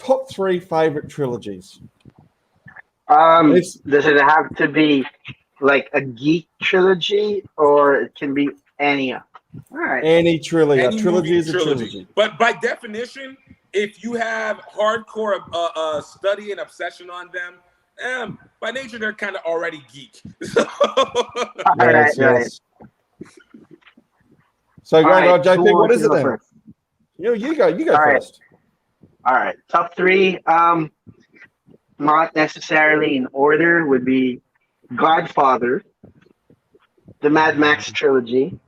top 3 favorite trilogies. Does it have to be like a geek trilogy, or it can be any? All right. Any trilogy. Any A trilogy movie is a trilogy. But by definition, if you have hardcore study and obsession on them, by nature they're kind of already geek. All right. So go, right, JP. What is it then? first? You go. You go All right. first. All right, top 3. Not necessarily in order, would be Godfather, the Mad Max trilogy,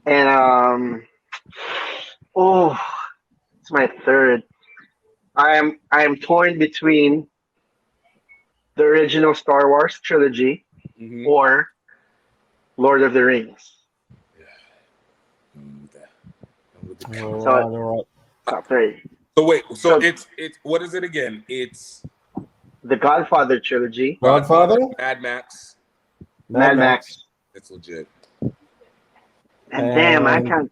and it's my third. I am torn between the original Star Wars trilogy or Lord of the Rings. All right. Top 3. So wait, so it's what is it again? It's the Godfather trilogy. Godfather? Mad Max. Mad Max. It's legit. And damn, I can't.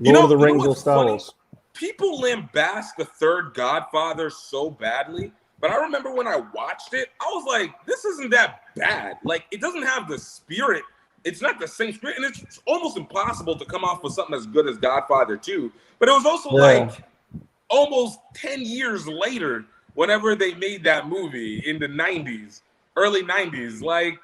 Lord of the Rings or Star Wars. People lambast the third Godfather so badly, but I remember when I watched it, I was like, this isn't that bad. Like, it doesn't have the spirit. It's not the same spirit, and it's almost impossible to come off with something as good as Godfather 2. But it was also like almost 10 years later, whenever they made that movie in the 90s, early 90s, like,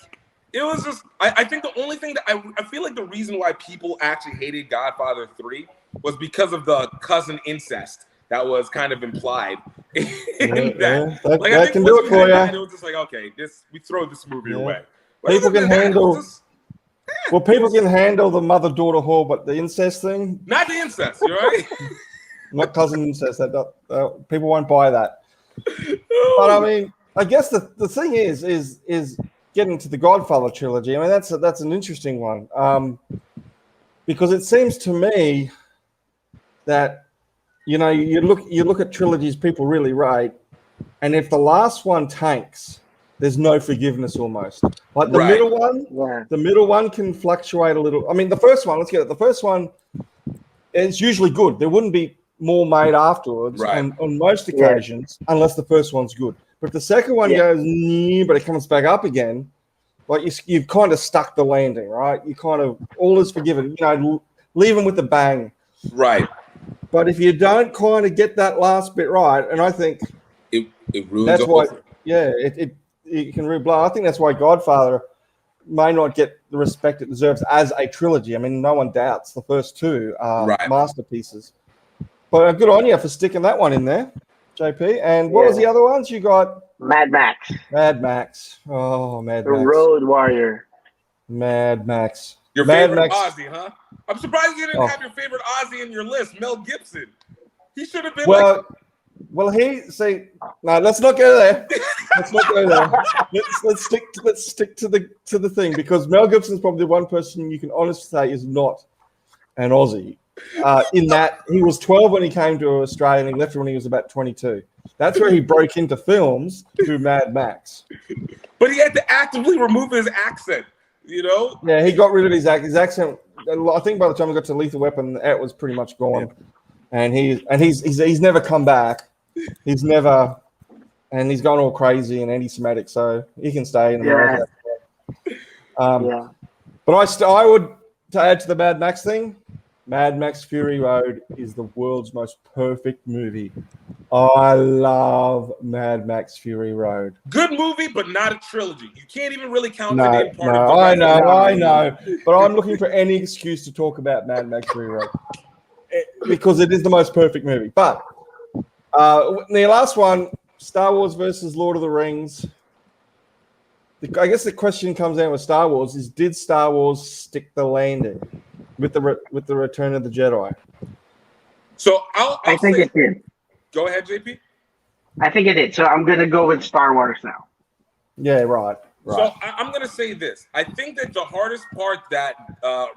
it was just, I think the only thing that I feel like the reason why people actually hated Godfather 3 was because of the cousin incest that was kind of implied in that. Like, I think can do it for you. It was just like, okay, we throw this movie away. But people can handle. Well, people can handle the mother-daughter whore, but the incest thing. Not the incest, you're right. Not cousin incest. People won't buy that. But I mean, I guess the thing is getting to the Godfather trilogy. I mean, that's an interesting one, because it seems to me that you look at trilogies people really rate, and if the last one tanks, there's no forgiveness almost. Like the middle one can fluctuate a little. I mean, the first one, let's get it. The first one is usually good. There wouldn't be more made afterwards on most occasions, unless the first one's good. But if the second one goes, but it comes back up again, like you've kind of stuck the landing, right? You kind of, all is forgiven. Leave them with a bang. Right. But if you don't kind of get that last bit right, and I think it ruins that's why, it can really blow. I think that's why Godfather may not get the respect it deserves as a trilogy. I mean, no one doubts the first two are masterpieces. But good on you for sticking that one in there, JP. And what was the other ones you got? Mad Max. Mad Max. Oh, Mad Max. The Road Warrior. Mad Max. Your favorite Aussie, huh? I'm surprised you didn't have your favorite Aussie in your list, Mel Gibson. He should have been Well, let's not go there. Let's not go there. Let's stick to the thing, because Mel Gibson's probably the one person you can honestly say is not an Aussie. In that he was 12 when he came to Australia and he left when he was about 22. That's where he broke into films through Mad Max. But he had to actively remove his accent, Yeah, he got rid of his accent. I think by the time he got to Lethal Weapon, it was pretty much gone. And he's never come back. He's gone all crazy and anti-Semitic, so he can stay in America. But I would, to add to the Mad Max thing, Mad Max Fury Road is the world's most perfect movie. I love Mad Max Fury Road. Good movie, but not a trilogy. You can't even really count it in part of the I know. But I'm looking for any excuse to talk about Mad Max Fury Road. Because it is the most perfect movie. But the last one, Star Wars versus Lord of the Rings. I guess the question comes down with Star Wars is, did Star Wars stick the landing with the Return of the Jedi? So I think it did. Go ahead, JP. I think it did. So I'm going to go with Star Wars now. Yeah, right. So I'm going to say this. I think that the hardest part that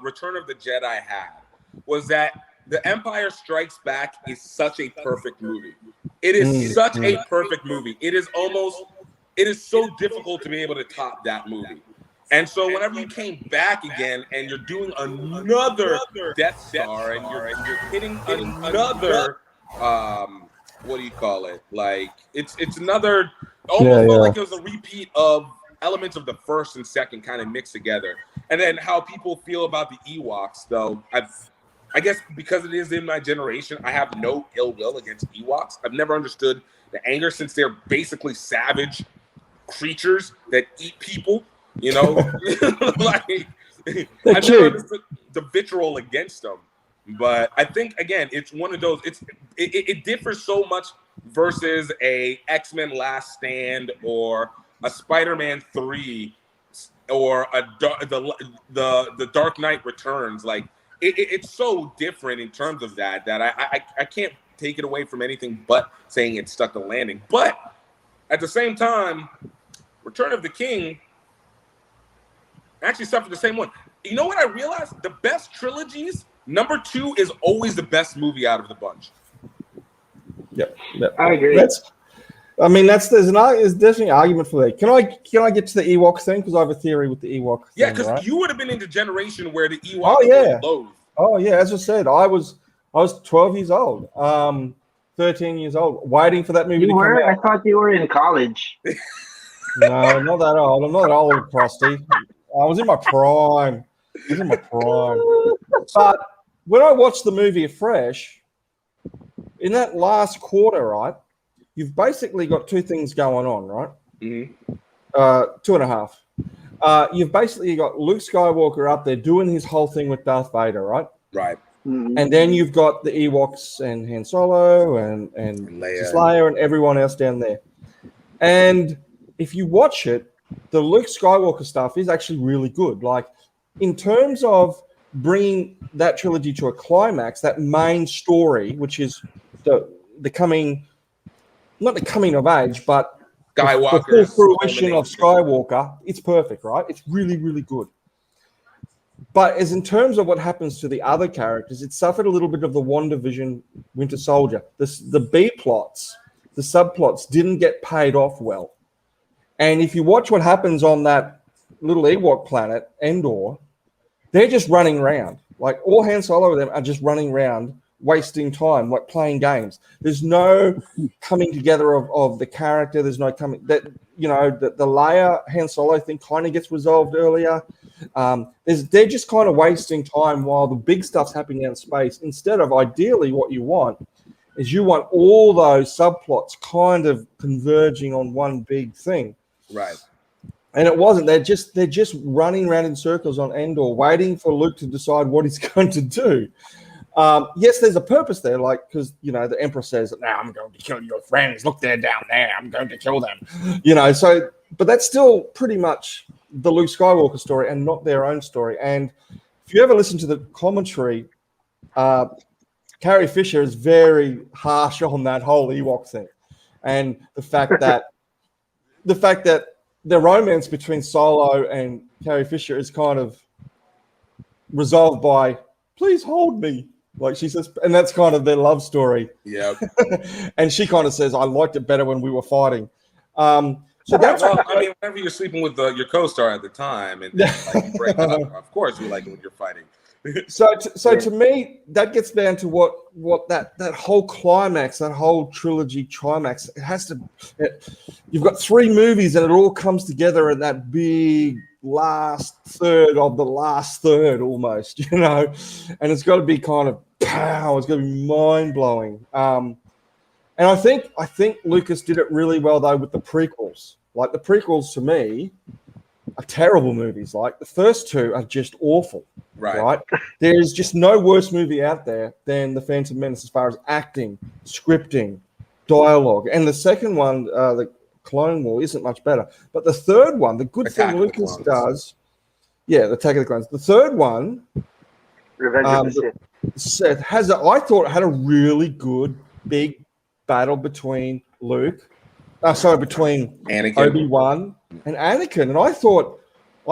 Return of the Jedi had was that The Empire Strikes Back is such a perfect movie. It is such a perfect movie. It is so difficult to be able to top that movie. And so whenever you came back again and you're doing another Death Star and you're hitting another what do you call it? Like it's another almost felt like it was a repeat of elements of the first and second kind of mixed together. And then how people feel about the Ewoks, though, I guess because it is in my generation, I have no ill will against Ewoks. I've never understood the anger since they're basically savage creatures that eat people, you know? Like, I never understood the vitriol against them. But I think, again, it's one of those, it differs so much versus a X-Men Last Stand or a Spider-Man 3 or the Dark Knight Returns. Like, it's so different in terms of that I can't take it away from anything but saying it stuck the landing. But at the same time, Return of the King actually suffered the same one. You know what I realized? The best trilogies, number 2 is always the best movie out of the bunch. Yep. I agree. There's definitely an argument for that. Can I get to the Ewok thing? Because I have a theory with the Ewok thing. Yeah, because right? you would have been in the generation where the Ewoks were loathed. Oh yeah, as I said, I was 12 years old, 13 years old, waiting for that movie to come out. I thought you were in college. No, not that old. I'm not old, Krusty. I was in my prime. But when I watched the movie afresh, in that last quarter, right, you've basically got 2 things going on, right? Mm-hmm. 2.5. You've basically got Luke Skywalker up there doing his whole thing with Darth Vader, right? Right. Mm-hmm. And then you've got the Ewoks and Han Solo and Leia and everyone else down there. And if you watch it, the Luke Skywalker stuff is actually really good. Like, in terms of bringing that trilogy to a climax, that main story, which is the coming of age, but the full fruition of Skywalker, it's perfect, right? It's really, really good. But as in terms of what happens to the other characters, it suffered a little bit of the WandaVision Winter Soldier. The B plots, the subplots didn't get paid off well. And if you watch what happens on that little Ewok planet, Endor, they're just running around. Like, all Han Solo of them are just running around, wasting time, like playing games. There's no coming together of the character. There's no coming that, you know, the Leia Han Solo thing kind of gets resolved earlier. They're just kind of wasting time while the big stuff's happening out in space. Instead of, ideally, what you want is you want all those subplots kind of converging on one big thing. Right. And it wasn't. They're just running around in circles on Endor, waiting for Luke to decide what he's going to do. Yes, there's a purpose there, like, because, you know, the Emperor says, "Now I'm going to kill your friends. Look, they're down there. I'm going to kill them." You know, so, but that's still pretty much the Luke Skywalker story and not their own story. And if you ever listen to the commentary, Carrie Fisher is very harsh on that whole Ewok thing, and the fact that the romance between Solo and Carrie Fisher is kind of resolved by, "Please hold me," like she says, and that's kind of their love story. Yeah. And she kind of says, "I liked it better when we were fighting." So that's I mean, whenever you're sleeping with your co-star at the time, and like, you break up, of course you like it when you're fighting. So to me, that gets down to what that whole climax, that whole trilogy climax, it has to. You've got 3 movies, and it all comes together in that big last third of the last third, almost, you know. And it's got to be kind of pow. It's got to be mind blowing. And I think Lucas did it really well though with the prequels. Like, the prequels to me are terrible movies. Like, the first 2 are just awful. Right? There's just no worse movie out there than The Phantom Menace as far as acting, scripting, dialogue. And the second one, the Clone War, isn't much better. But the third one, the good thing Lucas does, the Attack of the Clones. The third one, Revenge of the Sith, I thought it had a really good big battle between between Anakin. Obi-Wan and Anakin, and I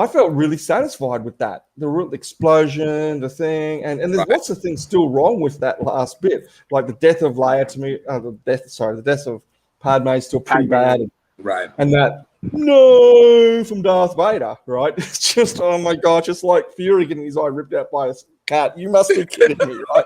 felt really satisfied with that. The real explosion, the thing, and there's lots of things still wrong with that last bit, like the death of Leia. To me, the death of Padme is still pretty bad. Right. And that no from Darth Vader, right? It's just, oh my gosh, it's like Fury getting his eye ripped out by a cat. You must be kidding me, right?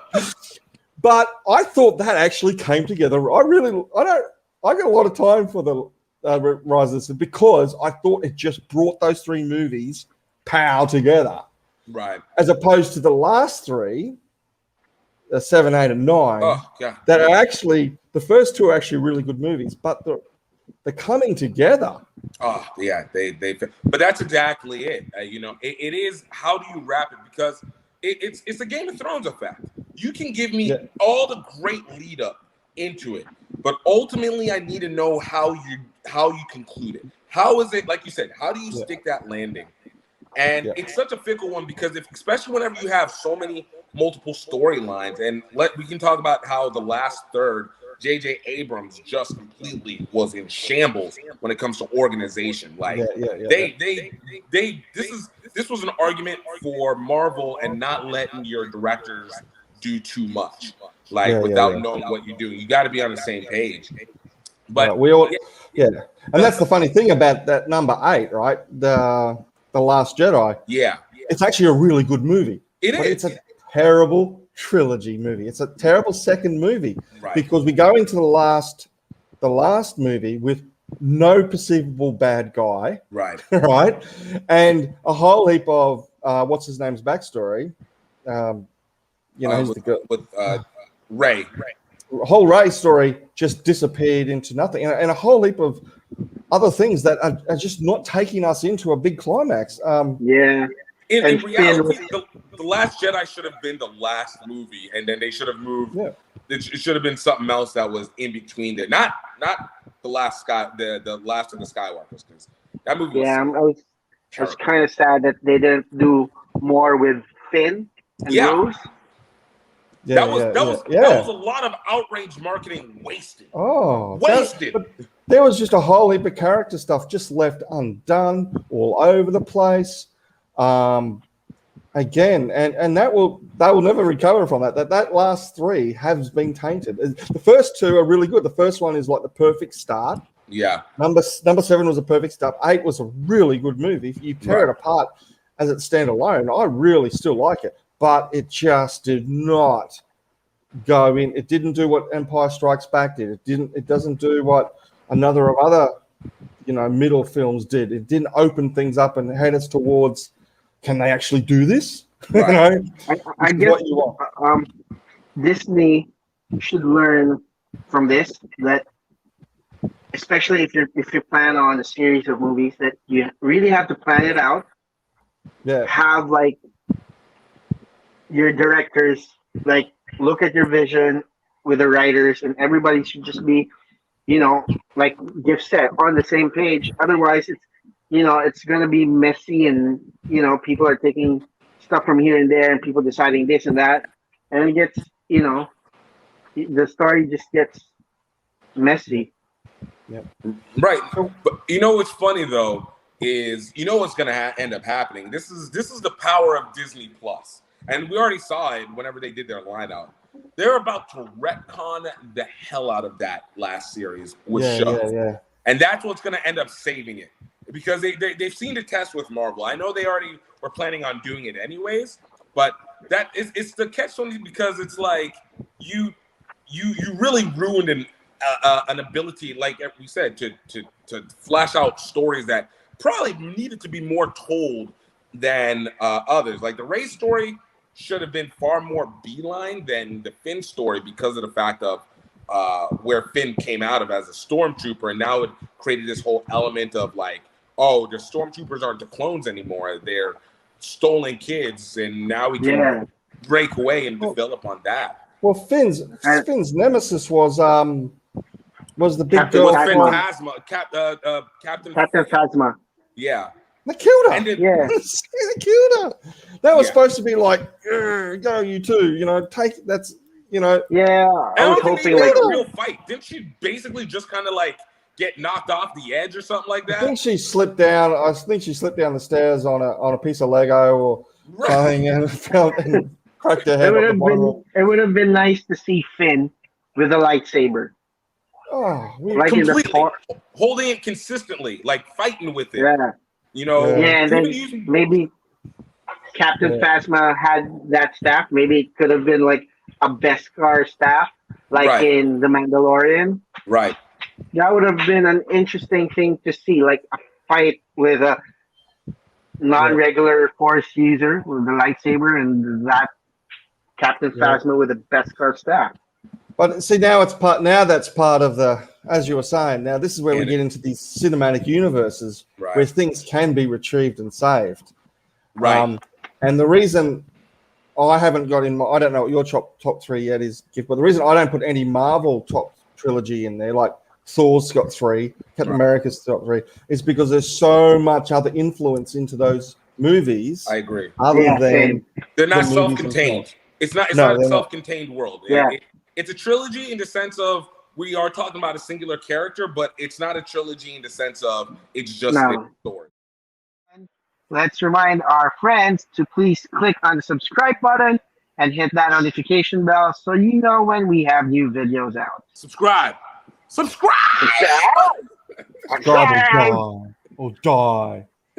But I thought that actually came together. I got a lot of time for the Rise of the Sith because I thought it just brought those three movies together. Right. As opposed to the last three, 7, 8, and 9. Oh, yeah. That are actually, the first two are actually really good movies, but they're coming together. Oh, yeah. But that's exactly it. It is, how do you wrap it? Because it's a Game of Thrones effect. You can give me all the great lead up into it, but ultimately I need to know how you conclude it. How is it, like you said, how do you stick that landing? And it's such a fickle one because especially whenever you have so many multiple storylines, and we can talk about how the last third, J.J. Abrams just completely was in shambles when it comes to organization. Like this was an argument for Marvel and not letting your directors do too much, without knowing what you're doing. You got to be on the same page. But and that's the funny thing about that number 8, right? The Last Jedi. Yeah, it's actually a really good movie. It's a terrible trilogy movie. It's a terrible second movie because we go into the last movie with no perceivable bad guy, right, and a whole heap of what's his name's backstory. Who's the girl with Ray. The whole Ray story just disappeared into nothing, and a whole heap of other things that are just not taking us into a big climax. In reality, the Last Jedi should have been the last movie, and then they should have moved. Yeah. It should have been something else that was in between there. Not the last the last of the Skywalkers, because that movie was I was kind of sad that they didn't do more with Finn and Rose. That was a lot of outrage marketing wasted. Wasted. There was just a whole heap of character stuff just left undone all over the place. Again, and they will never recover from that. That last three has been tainted. The first two are really good. The first one is like the perfect start. Yeah. Number 7 was a perfect start. 8 was a really good movie. If you tear it apart as it standalone, I really still like it. But it just did not go in. It didn't do what Empire Strikes Back did. It doesn't do what another of other, middle films did. It didn't open things up and head us towards, can they actually do this? Right. I guess what you want. Disney should learn from this, that especially if you plan on a series of movies, that you really have to plan it out. Yeah. Have your directors look at your vision with the writers, and everybody should just be, like Gift said, on the same page. Otherwise, it's going to be messy, and people are taking stuff from here and there, and people deciding this and that, and it gets, the story just gets messy. Yeah. Right. But what's funny though is what's going to end up happening. This is the power of Disney Plus. And we already saw it whenever they did their lineup. They're about to retcon the hell out of that last series with shows. Yeah. And that's what's going to end up saving it. Because they've seen the test with Marvel. I know they already were planning on doing it anyways. But it's the catch-22 because it's like you really ruined an ability, like we said, to flash out stories that probably needed to be more told than others. Like the Rey story should have been far more beeline than the Finn story because of the fact of where Finn came out of as a stormtrooper, and now it created this whole element of like, oh, the stormtroopers aren't the clones anymore; they're stolen kids, and now we can break away and develop on that. Well, Finn's nemesis was the big Captain girl, Captain Phasma. Yeah. They killed her. They killed her. That was supposed to be like, go you too. Take that's. Yeah, I was hoping like a real fight. Didn't she basically just kind of like get knocked off the edge or something like that? I think she slipped down. The stairs on a piece of Lego or something and cracked her head. It would have been nice to see Finn with a lightsaber. Oh, completely holding it consistently, like fighting with it. Yeah. And then maybe Captain Phasma had that staff. Maybe it could have been like a Beskar staff, like Right. in The Mandalorian. Right. That would have been an interesting thing to see, like a fight with a non-regular Force user with the lightsaber and that Captain Phasma with a Beskar staff. But see, now it's part. Now that's part of the, as you were saying. Now this is where we get into these cinematic universes where things can be retrieved and saved. Right. And the reason I haven't got in my, I don't know what your top three yet is, but the reason I don't put any Marvel top trilogy in there, like Thor's got 3, Captain America's got 3, is because there's so much other influence into those movies. I agree. Other than they're not the self-contained. It's not a self-contained world. It's a trilogy in the sense of we are talking about a singular character, but it's not a trilogy in the sense of it's just a story. Let's remind our friends to please click on the subscribe button and hit that notification bell so you know when we have new videos out. Subscribe. Subscribe or die.